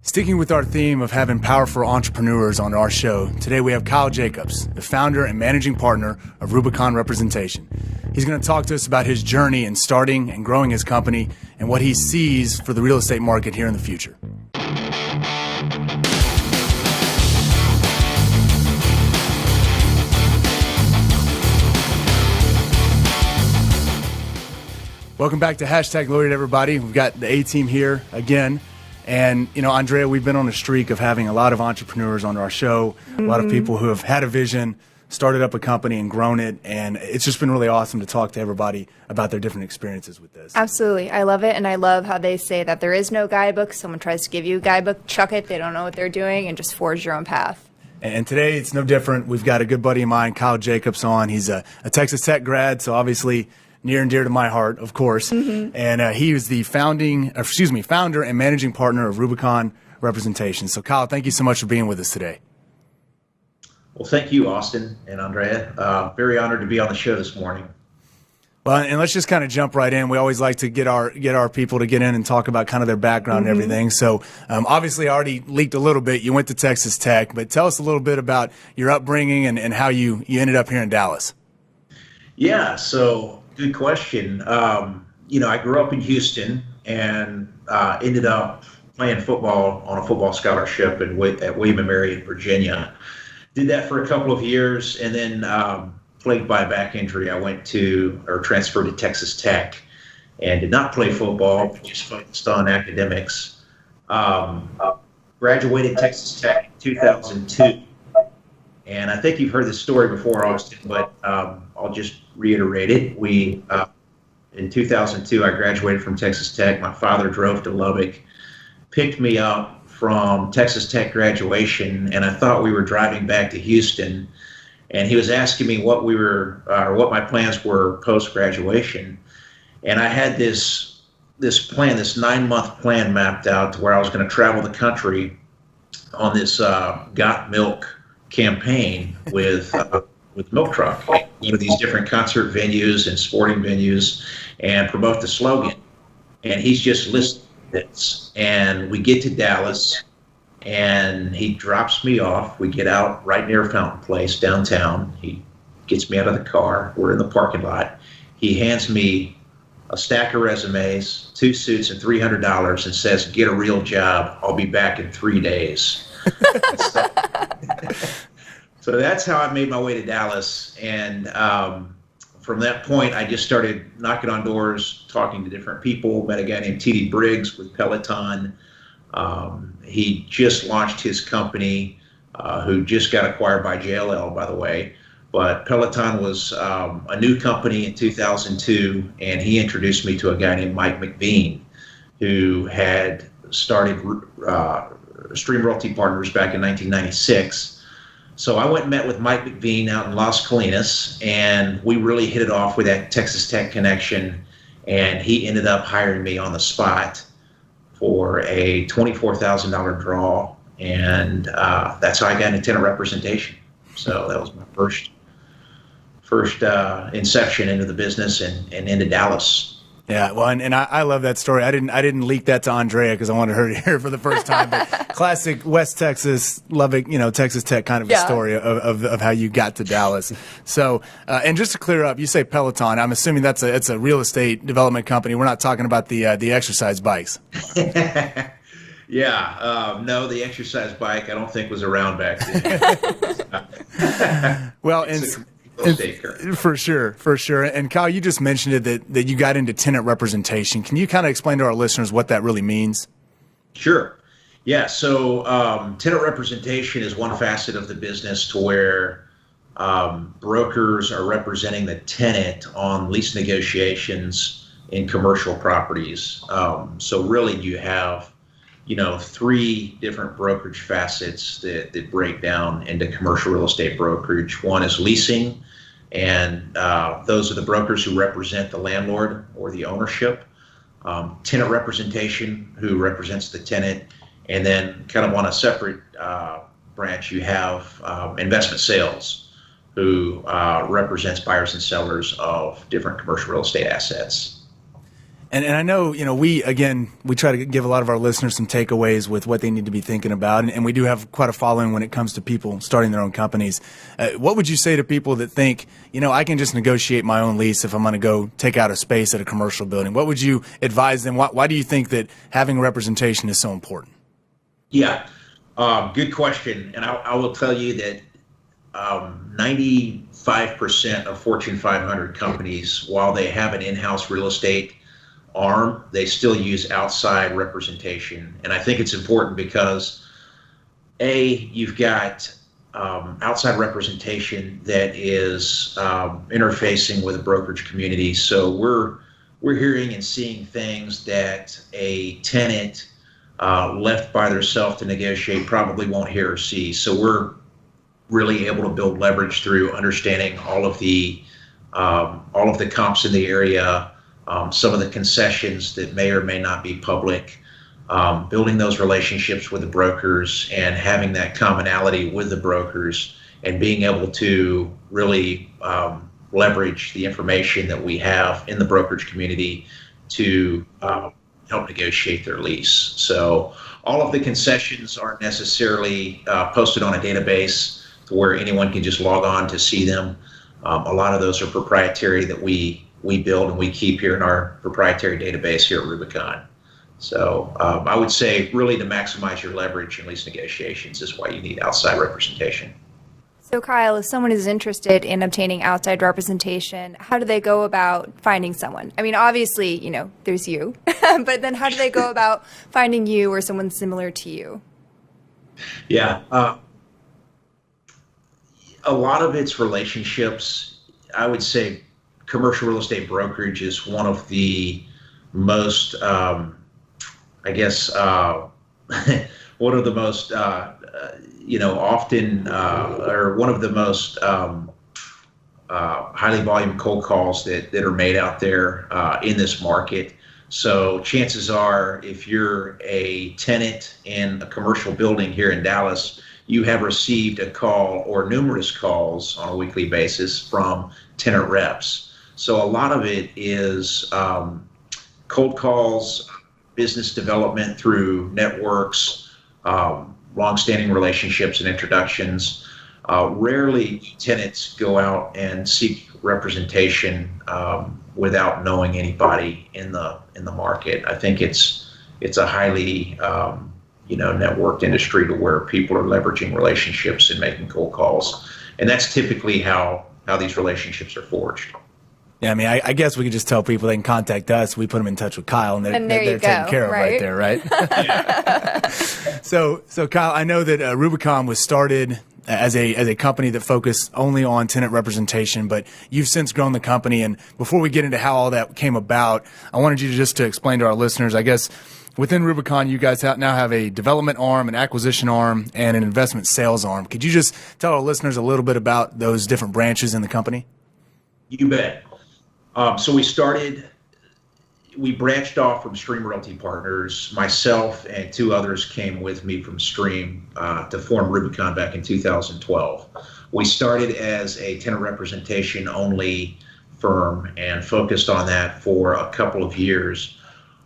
Sticking with our theme of having powerful entrepreneurs on our show, today we have Kyle Jacobs, the founder and managing partner of Rubicon Representation. He's going to talk to us about his journey in starting and growing his company and what he sees for the real estate market here in the future. Welcome back to Hashtag Loaded, everybody. We've got the A-team here again. And, you know, Andrea, we've been on a streak of having a lot of entrepreneurs on our show, a lot of people who have had a vision, started up a company and grown it. And it's just been really awesome to talk to everybody about their different experiences with this. Absolutely. I love it. And I love how they say that there is no guidebook. Someone tries to give you a guidebook, chuck it. They don't know what they're doing and just forge your own path. And today it's no different. We've got a good buddy of mine, Kyle Jacobs, on. He's a Texas Tech grad, so obviously near and dear to my heart, of course. And he is the founder and managing partner of Rubicon Representation. So, Kyle, thank you so much for being with us today. Well, thank you, Austin and Andrea. Very honored to be on the show this morning. Well, and let's just kind of jump right in. We always like to get our people to get in and talk about kind of their background and everything. So, obviously, I already leaked a little bit. You went to Texas Tech, but tell us a little bit about your upbringing and how you ended up here in Dallas. Yeah, so good question. I grew up in Houston and ended up playing football on a football scholarship at William & Mary in Virginia. Did that for a couple of years, and then plagued by a back injury, I transferred to Texas Tech and did not play football, just focused on academics. Graduated Texas Tech in 2002. And I think you've heard this story before, Austin, but I'll just reiterate it. In 2002, I graduated from Texas Tech. My father drove to Lubbock, picked me up from Texas Tech graduation, and I thought we were driving back to Houston. And he was asking me what my plans were post-graduation. And I had this plan, this 9-month plan mapped out to where I was going to travel the country on this Got Milk campaign with Milk Truck, go to these different concert venues and sporting venues and promote the slogan. And he's just listed this. And we get to Dallas and he drops me off. We get out right near Fountain Place downtown. He gets me out of the car. We're in the parking lot. He hands me a stack of resumes, 2 suits, and $300 and says, "Get a real job. I'll be back in 3 days." So that's how I made my way to Dallas. And from that point, I just started knocking on doors, talking to different people. Met a guy named T.D. Briggs with Peloton. He just launched his company, who just got acquired by JLL, by the way. But Peloton was a new company in 2002, and he introduced me to a guy named Mike McVean, who had started Stream Realty Partners back in 1996. So I went and met with Mike McVean out in Las Colinas, and we really hit it off with that Texas Tech connection, and he ended up hiring me on the spot for a $24,000 draw, and that's how I got into Tenant Representation. So that was my first inception into the business and into Dallas. Yeah, well, and I love that story. I didn't leak that to Andrea because I wanted her to hear it for the first time. But classic West Texas, Lubbock, Texas Tech kind of a story of how you got to Dallas. So, and just to clear up, you say Peloton. I'm assuming it's a real estate development company. We're not talking about the exercise bikes. Yeah, no, the exercise bike I don't think was around back then. Well, for sure. And Kyle, you just mentioned it that you got into tenant representation. Can you kind of explain to our listeners what that really means? Sure. Yeah. So tenant representation is one facet of the business to where brokers are representing the tenant on lease negotiations in commercial properties. So really you have 3 different brokerage facets that break down into commercial real estate brokerage. One is leasing, and those are the brokers who represent the landlord or the ownership. Tenant representation, who represents the tenant, and then kind of on a separate branch, you have investment sales, who represents buyers and sellers of different commercial real estate assets. And I know, we try to give a lot of our listeners some takeaways with what they need to be thinking about. And we do have quite a following when it comes to people starting their own companies. What would you say to people that think, I can just negotiate my own lease if I'm going to go take out a space at a commercial building? What would you advise them? Why do you think that having representation is so important? Yeah, good question. And I will tell you that 95% of Fortune 500 companies, while they have an in-house real estate arm, they still use outside representation. And I think it's important because you've got outside representation that is interfacing with the brokerage community. So we're hearing and seeing things that a tenant left by themselves to negotiate probably won't hear or see. So we're really able to build leverage through understanding all of the comps in the area, some of the concessions that may or may not be public, building those relationships with the brokers and having that commonality with the brokers and being able to really leverage the information that we have in the brokerage community to help negotiate their lease. So all of the concessions aren't necessarily posted on a database to where anyone can just log on to see them. A lot of those are proprietary that we build and we keep here in our proprietary database here at Rubicon. So I would say really to maximize your leverage in lease negotiations is why you need outside representation. So Kyle, if someone is interested in obtaining outside representation, how do they go about finding someone? I mean, obviously, there's you, but then how do they go about finding you or someone similar to you? Yeah, a lot of it's relationships. I would say commercial real estate brokerage is one of the most, one of the most, often, or one of the most highly volume cold calls that are made out there in this market. So chances are, if you're a tenant in a commercial building here in Dallas, you have received a call or numerous calls on a weekly basis from tenant reps. So a lot of it is cold calls, business development through networks, long-standing relationships and introductions. Rarely tenants go out and seek representation without knowing anybody in the market. I think it's a highly networked industry to where people are leveraging relationships and making cold calls, and that's typically how these relationships are forged. Yeah, I mean, I guess we could just tell people they can contact us. We put them in touch with Kyle, and they're taken care of right there, right? So Kyle, I know that Rubicon was started as a company that focused only on tenant representation, but you've since grown the company. And before we get into how all that came about, I wanted you to explain to our listeners, I guess, within Rubicon, you guys now have a development arm, an acquisition arm, and an investment sales arm. Could you just tell our listeners a little bit about those different branches in the company? You bet. So we branched off from Stream Realty Partners. Myself and two others came with me from Stream to form Rubicon back in 2012. We started as a tenant representation only firm and focused on that for a couple of years.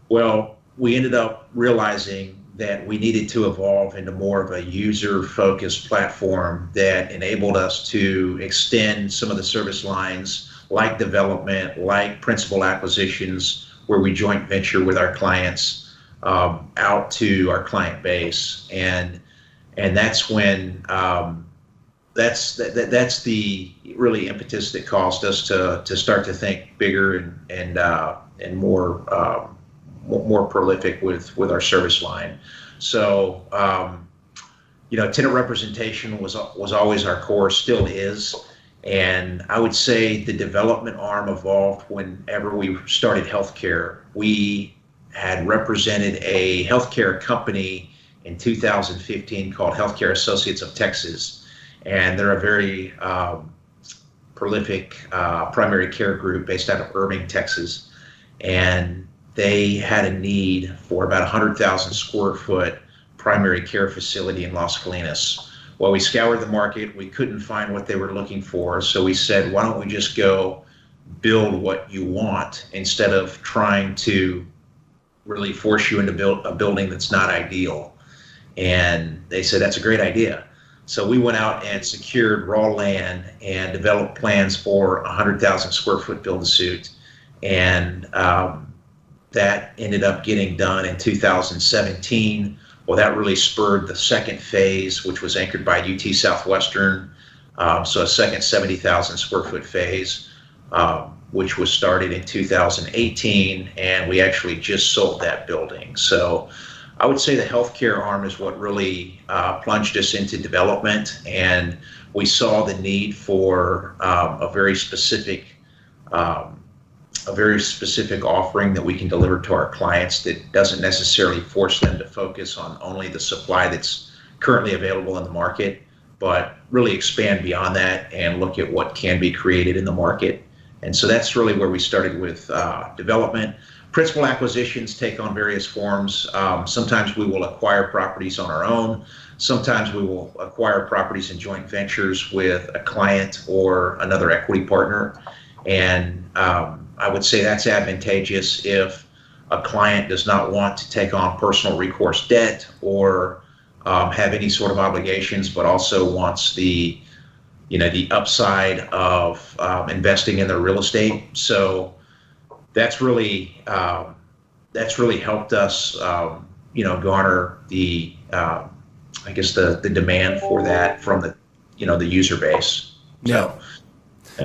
Well, we ended up realizing that we needed to evolve into more of a user-focused platform that enabled us to extend some of the service lines like development, like principal acquisitions, where we joint venture with our clients out to our client base, and that's when that's the really impetus that caused us to start to think bigger and more prolific with our service line. So tenant representation was always our core, still is. And I would say the development arm evolved whenever we started healthcare. We had represented a healthcare company in 2015 called Healthcare Associates of Texas. And they're a very prolific primary care group based out of Irving, Texas. And they had a need for about 100,000 square foot primary care facility in Las Colinas. Well, we scoured the market. We couldn't find what they were looking for. So we said, why don't we just go build what you want instead of trying to really force you into build a building that's not ideal. And they said, that's a great idea. So we went out and secured raw land and developed plans for 100,000 square foot build-to-suit. And that ended up getting done in 2017. Well, that really spurred the second phase, which was anchored by UT Southwestern. So a second 70,000 square foot phase, which was started in 2018, and we actually just sold that building. So I would say the healthcare arm is what really plunged us into development, and we saw the need for a very specific offering that we can deliver to our clients that doesn't necessarily force them to focus on only the supply that's currently available in the market, but really expand beyond that and look at what can be created in the market. And so that's really where we started with development. Principal acquisitions take on various forms. Sometimes we will acquire properties on our own. Sometimes we will acquire properties in joint ventures with a client or another equity partner. And I would say that's advantageous if a client does not want to take on personal recourse debt or have any sort of obligations, but also wants the upside of investing in their real estate. So that's really helped us, garner the demand for that from the user base. Yeah.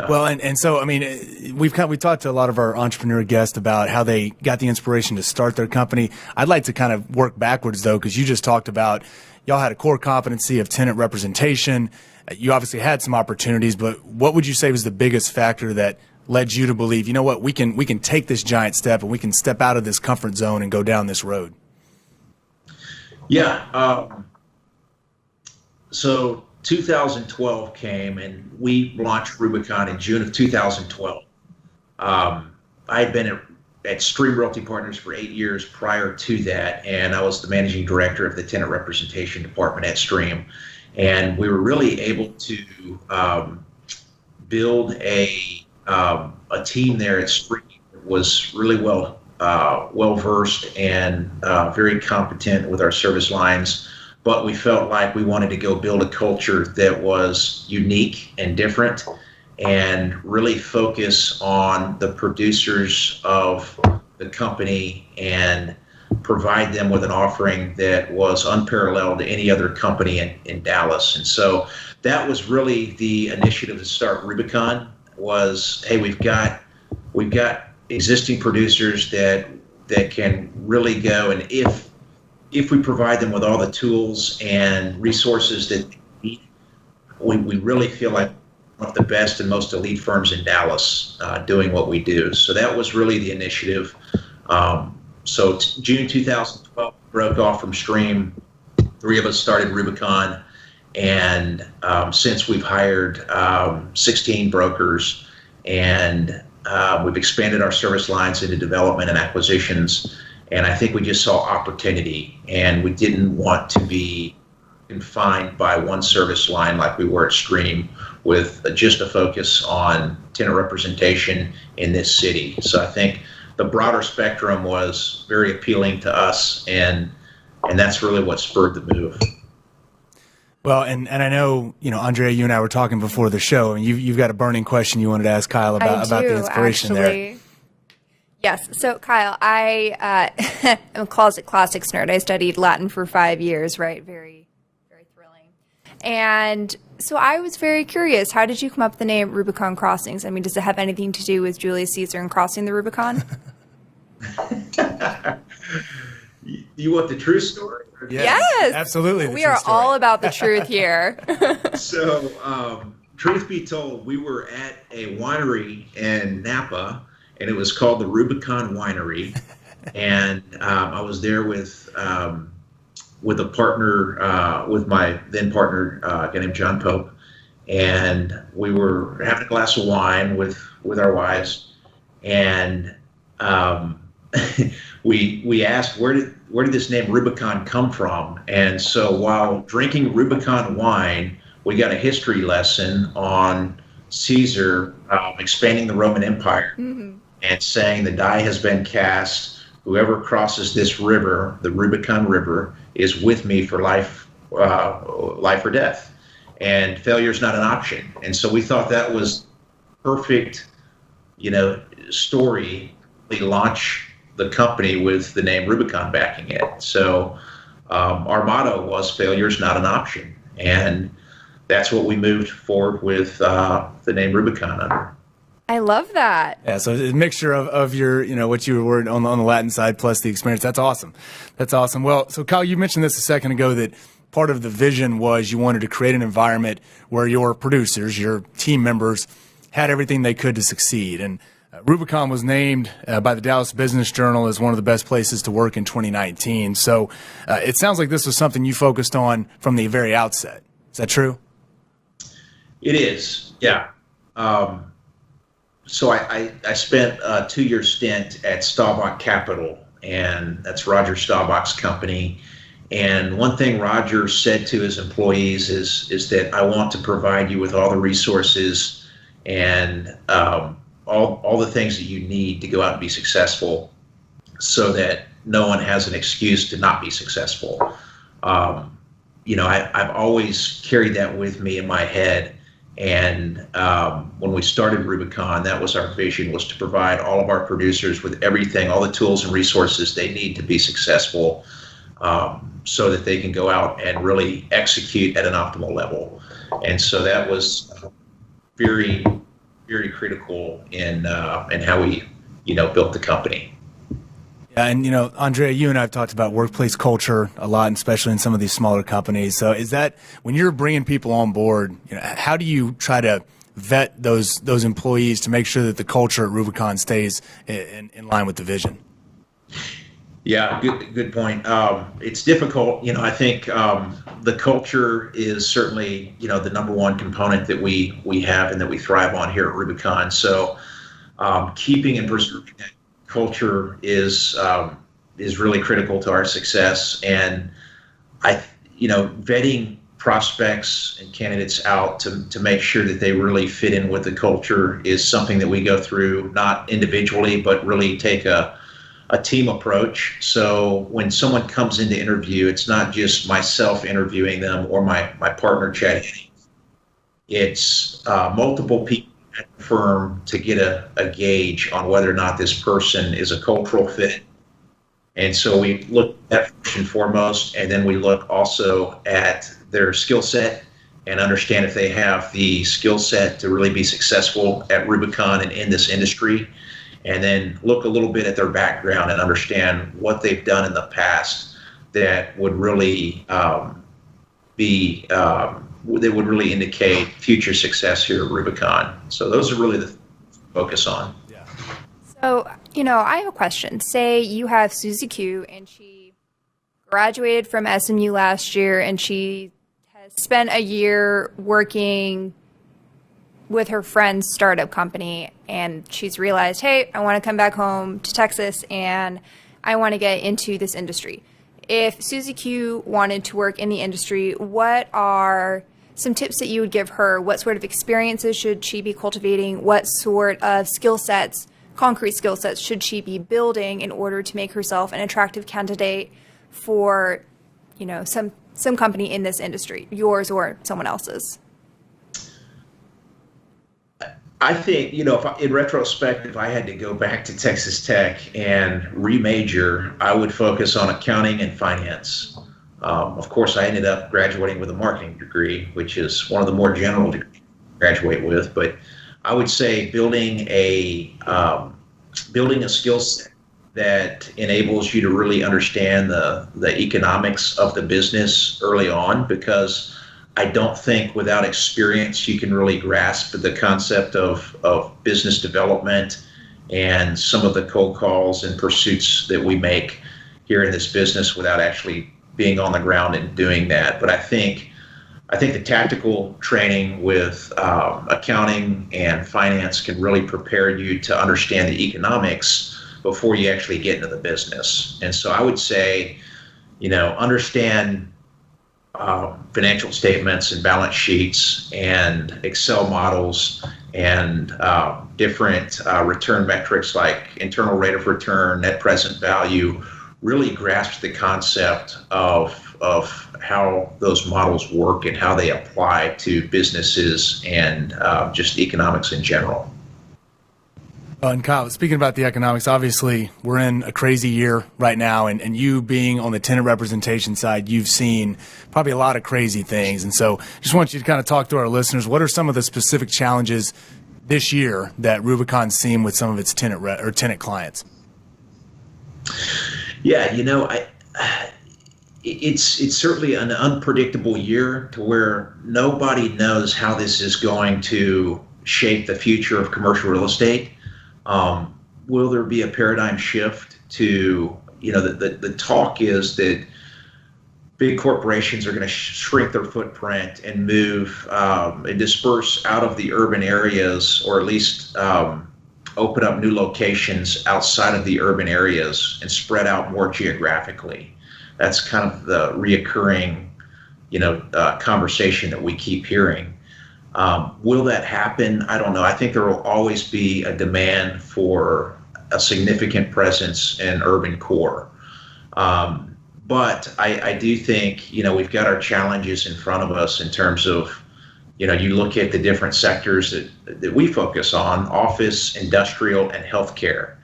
Well, and so, I mean, we talked to a lot of our entrepreneur guests about how they got the inspiration to start their company. I'd like to kind of work backwards, though, because you just talked about y'all had a core competency of tenant representation. You obviously had some opportunities, but what would you say was the biggest factor that led you to believe, you know what, we can take this giant step and we can step out of this comfort zone and go down this road? Yeah. So 2012 came and we launched Rubicon in June of 2012. I had been at Stream Realty Partners for 8 years prior to that, and I was the managing director of the tenant representation department at Stream. And we were really able to build a team there at Stream that was really well versed and very competent with our service lines. But we felt like we wanted to go build a culture that was unique and different and really focus on the producers of the company and provide them with an offering that was unparalleled to any other company in Dallas. And so that was really the initiative to start Rubicon was, hey, we've got existing producers that can really go, and if we provide them with all the tools and resources that they need, we really feel like one of the best and most elite firms in Dallas doing what we do. So that was really the initiative. So June 2012, broke off from Stream. 3 of us started Rubicon, and since we've hired 16 brokers, and we've expanded our service lines into development and acquisitions. And I think we just saw opportunity, and we didn't want to be confined by one service line like we were at Stream with just a focus on tenant representation in this city. So I think the broader spectrum was very appealing to us, and that's really what spurred the move. Well, and I know, Andrea, you and I were talking before the show, and you've got a burning question you wanted to ask Kyle about the inspiration there. Yes. So, Kyle, I am a closet classics nerd. I studied Latin for 5 years, right? Very, very thrilling. And so I was very curious, how did you come up with the name Rubicon Crossings? I mean, does it have anything to do with Julius Caesar and crossing the Rubicon? You want the true story? Yes. Absolutely. We are all about the truth here. So, truth be told, we were at a winery in Napa, and it was called the Rubicon Winery. And I was there with a partner, with my then partner, a guy named John Pope. And we were having a glass of wine with our wives. And we asked, where did this name Rubicon come from? And so while drinking Rubicon wine, we got a history lesson on Caesar expanding the Roman Empire and saying the die has been cast. Whoever crosses this river, the Rubicon River, is with me for life or death. And failure is not an option. And so we thought that was perfect, story. We launch the company with the name Rubicon backing it. So our motto was failure is not an option. And that's what we moved forward with the name Rubicon under. I love that. Yeah, so a mixture of your, what you were on the Latin side plus the experience. That's awesome. That's awesome. Well, so Kyle, you mentioned this a second ago that part of the vision was you wanted to create an environment where your producers, your team members, had everything they could to succeed. And Rubicon was named by the Dallas Business Journal as one of the best places to work in 2019. So it sounds like this was something you focused on from the very outset. Is that true? It is, yeah. So I spent a 2-year stint at Staubach Capital, and that's Roger Staubach's company. And one thing Roger said to his employees is that I want to provide you with all the resources and all the things that you need to go out and be successful, so that no one has an excuse to not be successful. I've always carried that with me in my head. And when we started Rubicon, that was our vision, was to provide all of our producers with everything, all the tools and resources they need to be successful, so that they can go out and really execute at an optimal level. And so that was very, very critical in how we, built the company. Yeah, and Andrea, you and I have talked about workplace culture a lot, and especially in some of these smaller companies. So, is that when you're bringing people on board, how do you try to vet those employees to make sure that the culture at Rubicon stays in line with the vision? Yeah, good point. It's difficult. I think the culture is certainly the number one component that we have and that we thrive on here at Rubicon. So, keeping and preserving that culture is really critical to our success. And vetting prospects and candidates out to make sure that they really fit in with the culture is something that we go through, not individually, but really take a team approach. So when someone comes in to interview, it's not just myself interviewing them or my partner Chad Hennings. It's multiple people at the firm to get a gauge on whether or not this person is a cultural fit. And so we look at that first and foremost, and then we look also at their skill set and understand if they have the skill set to really be successful at Rubicon and in this industry. And then look a little bit at their background and understand what they've done in the past that would really that would really indicate future success here at Rubicon. So those are really the focus on. Yeah. So, I have a question. Say you have Susie Q, and she graduated from SMU last year, and she has spent a year working with her friend's startup company, and she's realized, hey, I want to come back home to Texas, and I want to get into this industry. If Susie Q wanted to work in the industry, what are some tips that you would give her? What sort of experiences should she be cultivating? What sort of skill sets, concrete skill sets, should she be building in order to make herself an attractive candidate for, some company in this industry, yours or someone else's? I think, in retrospect, if I had to go back to Texas Tech and remajor, I would focus on accounting and finance. Of course, I ended up graduating with a marketing degree, which is one of the more general degrees to graduate with. But I would say building a skill set that enables you to really understand the economics of the business early on, because I don't think without experience you can really grasp the concept of business development and some of the cold calls and pursuits that we make here in this business without actually being on the ground and doing that. But I think the tactical training with accounting and finance can really prepare you to understand the economics before you actually get into the business. And so I would say, understand financial statements and balance sheets and Excel models and different return metrics like internal rate of return, net present value, really grasped the concept of how those models work and how they apply to businesses and just economics in general. And Kyle, speaking about the economics, obviously we're in a crazy year right now, and you being on the tenant representation side, you've seen probably a lot of crazy things. And so just want you to kind of talk to our listeners. What are some of the specific challenges this year that Rubicon's seen with some of its tenant clients? Yeah, it's certainly an unpredictable year to where nobody knows how this is going to shape the future of commercial real estate. Will there be a paradigm shift to, the talk is that big corporations are going to shrink their footprint and move and disperse out of the urban areas, or at least open up new locations outside of the urban areas and spread out more geographically. That's kind of the reoccurring, conversation that we keep hearing. Will that happen? I don't know. I think there will always be a demand for a significant presence in urban core. But I do think, we've got our challenges in front of us in terms of, you look at the different sectors that we focus on: office, industrial, and healthcare.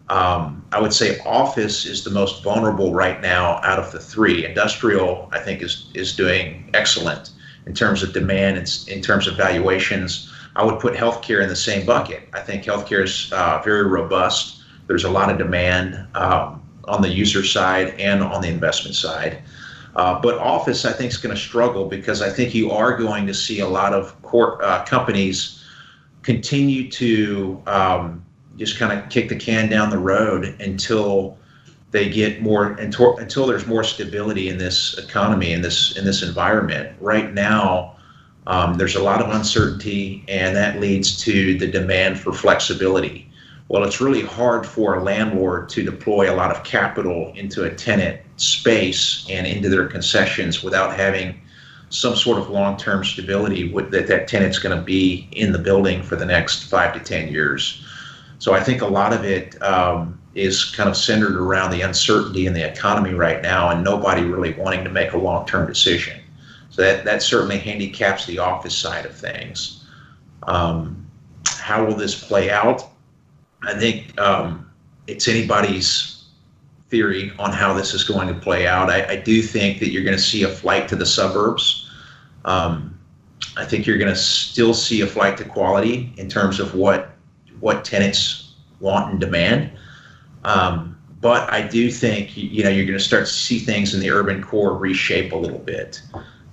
I would say office is the most vulnerable right now out of the three. Industrial, I think, is doing excellent in terms of demand and in terms of valuations. I would put healthcare in the same bucket. I think healthcare is very robust. There's a lot of demand on the user side and on the investment side. But office, I think, is going to struggle because I think you are going to see a lot of companies continue to just kind of kick the can down the road until they get more, until there's more stability in this economy, in this environment. Right now, there's a lot of uncertainty, and that leads to the demand for flexibility. Well, it's really hard for a landlord to deploy a lot of capital into a tenant space and into their concessions without having some sort of long-term stability that tenant's going to be in the building for the next 5 to 10 years. So I think a lot of it is kind of centered around the uncertainty in the economy right now, and nobody really wanting to make a long-term decision. So that certainly handicaps the office side of things. How will this play out? I think it's anybody's theory on how this is going to play out. I do think that you're going to see a flight to the suburbs. I think you're going to still see a flight to quality in terms of what tenants want and demand. But I do think, you're going to start to see things in the urban core reshape a little bit.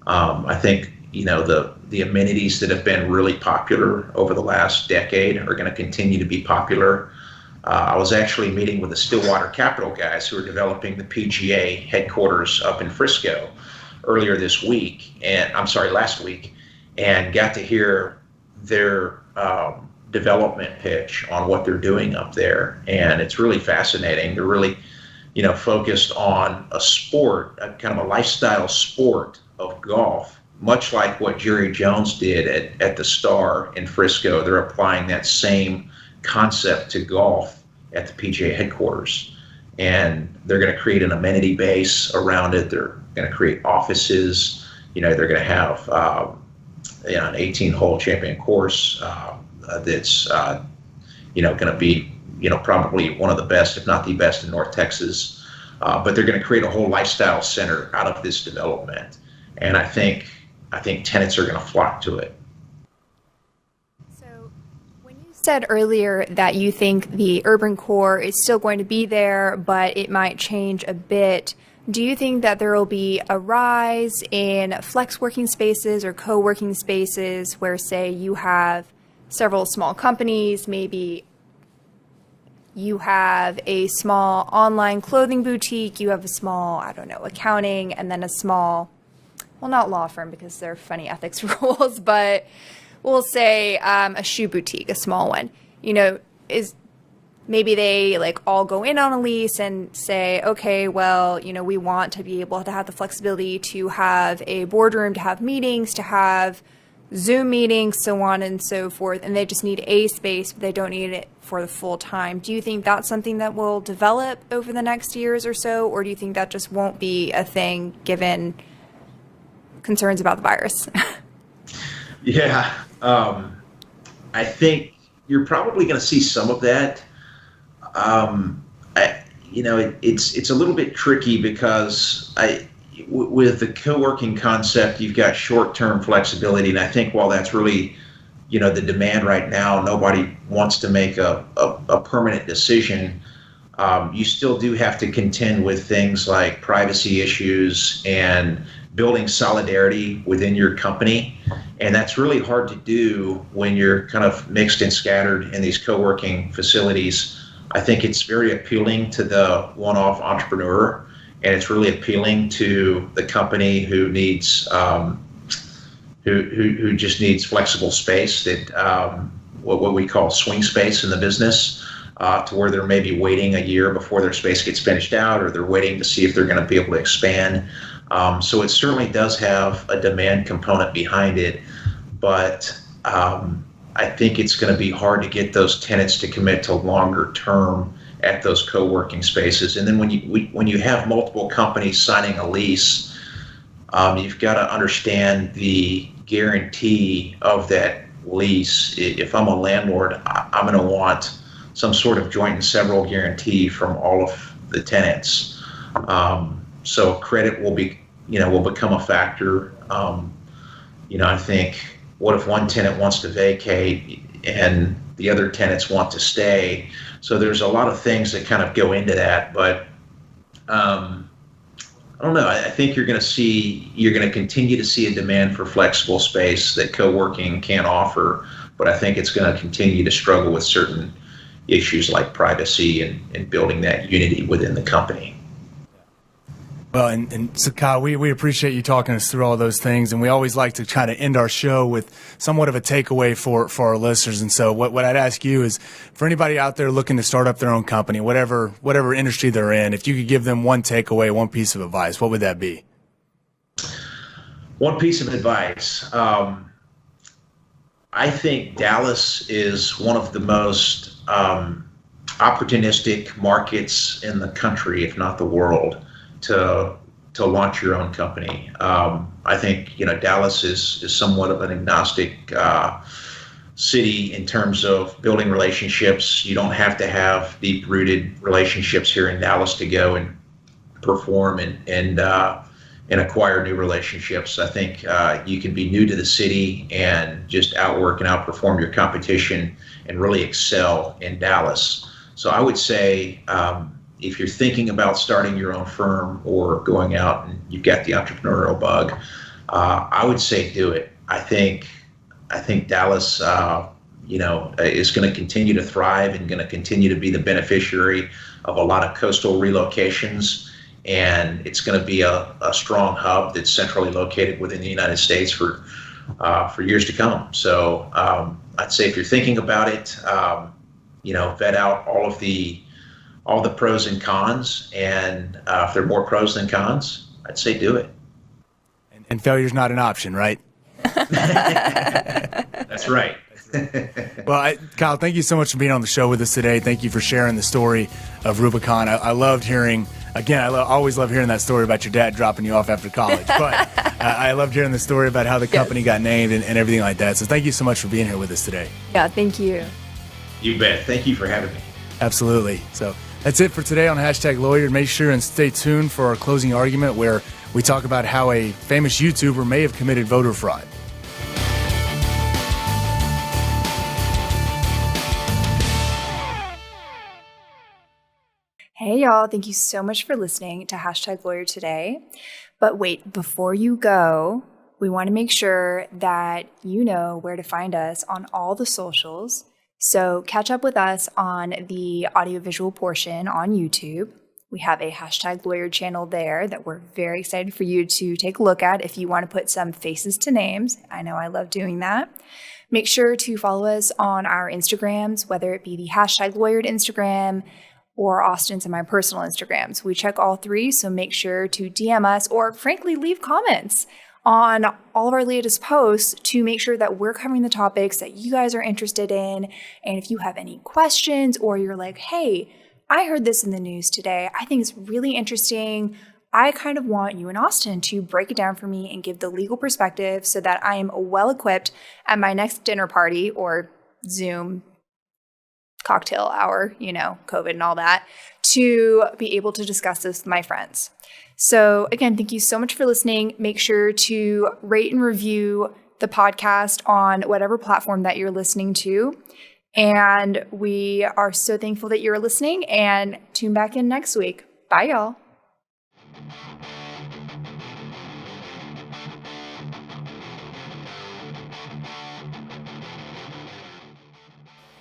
I think, the amenities that have been really popular over the last decade are going to continue to be popular. I was actually meeting with the Stillwater Capital guys who are developing the PGA headquarters up in Frisco last week, and got to hear their development pitch on what they're doing up there. And it's really fascinating. They're really, focused on a sport, a kind of a lifestyle sport of golf, much like what Jerry Jones did at the Star in Frisco. They're applying that same concept to golf at the PGA headquarters. And they're going to create an amenity base around it. They're going to create offices. They're going to have an 18-hole champion course that's going to be probably one of the best, if not the best, in North Texas. But they're going to create a whole lifestyle center out of this development. And I think tenants are going to flock to it. So when you said earlier that you think the urban core is still going to be there, but it might change a bit, do you think that there will be a rise in flex working spaces or co-working spaces where, say, you have several small companies, maybe you have a small online clothing boutique, you have a small, accounting, and then a small, well, not law firm because they're funny ethics rules, but we'll say a shoe boutique, a small one, is maybe they all go in on a lease and say, okay, well, we want to be able to have the flexibility to have a boardroom, to have meetings, to have Zoom meetings, so on and so forth, and they just need a space, but they don't need it for the full time. Do you think that's something that will develop over the next years or so, or do you think that just won't be a thing given concerns about the virus? Yeah, I think you're probably going to see some of that. It's a little bit tricky because with the co-working concept, you've got short-term flexibility, and I think while that's really, the demand right now, nobody wants to make a permanent decision. You still do have to contend with things like privacy issues and building solidarity within your company, and that's really hard to do when you're kind of mixed and scattered in these co-working facilities. I think it's very appealing to the one-off entrepreneur, and it's really appealing to the company who needs who just needs flexible space, that what we call swing space in the business, to where they're maybe waiting a year before their space gets finished out, or they're waiting to see if they're going to be able to expand. So it certainly does have a demand component behind it, but I think it's going to be hard to get those tenants to commit to longer term at those co-working spaces. And then when you have multiple companies signing a lease, you've got to understand the guarantee of that lease. If I'm a landlord, I'm going to want some sort of joint and several guarantee from all of the tenants. So credit will become a factor. I think, what if one tenant wants to vacate and the other tenants want to stay? So there's a lot of things that kind of go into that, but I don't know. I think you're going to continue to see a demand for flexible space that co-working can offer, but I think it's going to continue to struggle with certain issues like privacy and building that unity within the company. Well, and so Kyle, we appreciate you talking us through all those things, and we always like to kind of end our show with somewhat of a takeaway for our listeners. And so what I'd ask you is, for anybody out there looking to start up their own company, whatever industry they're in, if you could give them one takeaway, one piece of advice, what would that be? One piece of advice. I think Dallas is one of the most opportunistic markets in the country, if not the world, to launch your own company. I think Dallas is somewhat of an agnostic city in terms of building relationships. You don't have to have deep-rooted relationships here in Dallas to go and perform and acquire new relationships. I think you can be new to the city and just outwork and outperform your competition and really excel in Dallas. So I would say, if you're thinking about starting your own firm or going out and you've got the entrepreneurial bug, I would say do it. I think Dallas, is going to continue to thrive and going to continue to be the beneficiary of a lot of coastal relocations, and it's going to be a strong hub that's centrally located within the United States for years to come. So I'd say if you're thinking about it, vet out all the pros and cons, and if there are more pros than cons, I'd say do it. And failure's not an option, right? That's right. Well, Kyle, thank you so much for being on the show with us today. Thank you for sharing the story of Rubicon. I loved hearing, again, I always love hearing that story about your dad dropping you off after college, but I loved hearing the story about how the company got named and everything like that. So thank you so much for being here with us today. Yeah, thank you. You bet. Thank you for having me. Absolutely. So that's it for today on #Lawyer. Make sure and stay tuned for our closing argument, where we talk about how a famous YouTuber may have committed voter fraud. Hey y'all, thank you so much for listening to #Lawyer today. But wait, before you go, we want to make sure that you know where to find us on all the socials. So catch up with us on the audiovisual portion on YouTube. We have a #Lawyer channel there that we're very excited for you to take a look at if you want to put some faces to names. I know I love doing that. Make sure to follow us on our Instagrams, whether it be the #Lawyer Instagram or Austin's and my personal Instagrams. We check all three, so make sure to DM us or frankly leave comments on all of our latest posts to make sure that we're covering the topics that you guys are interested in. And if you have any questions or you're like, hey, I heard this in the news today, I think it's really interesting, I kind of want you and Austin to break it down for me and give the legal perspective so that I am well equipped at my next dinner party or Zoom cocktail hour, COVID and all that, to be able to discuss this with my friends. So again, thank you so much for listening. Make sure to rate and review the podcast on whatever platform that you're listening to. And we are so thankful that you're listening, and tune back in next week. Bye, y'all.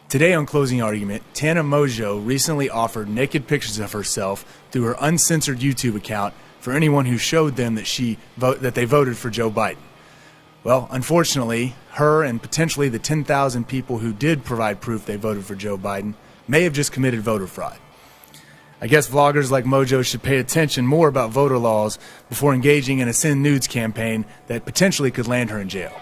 Today on Closing Argument, Tana Mojo recently offered naked pictures of herself through her uncensored YouTube account for anyone who showed them that they voted for Joe Biden. Well, unfortunately, her and potentially the 10,000 people who did provide proof they voted for Joe Biden may have just committed voter fraud. I guess vloggers like Mojo should pay attention more about voter laws before engaging in a send nudes campaign that potentially could land her in jail.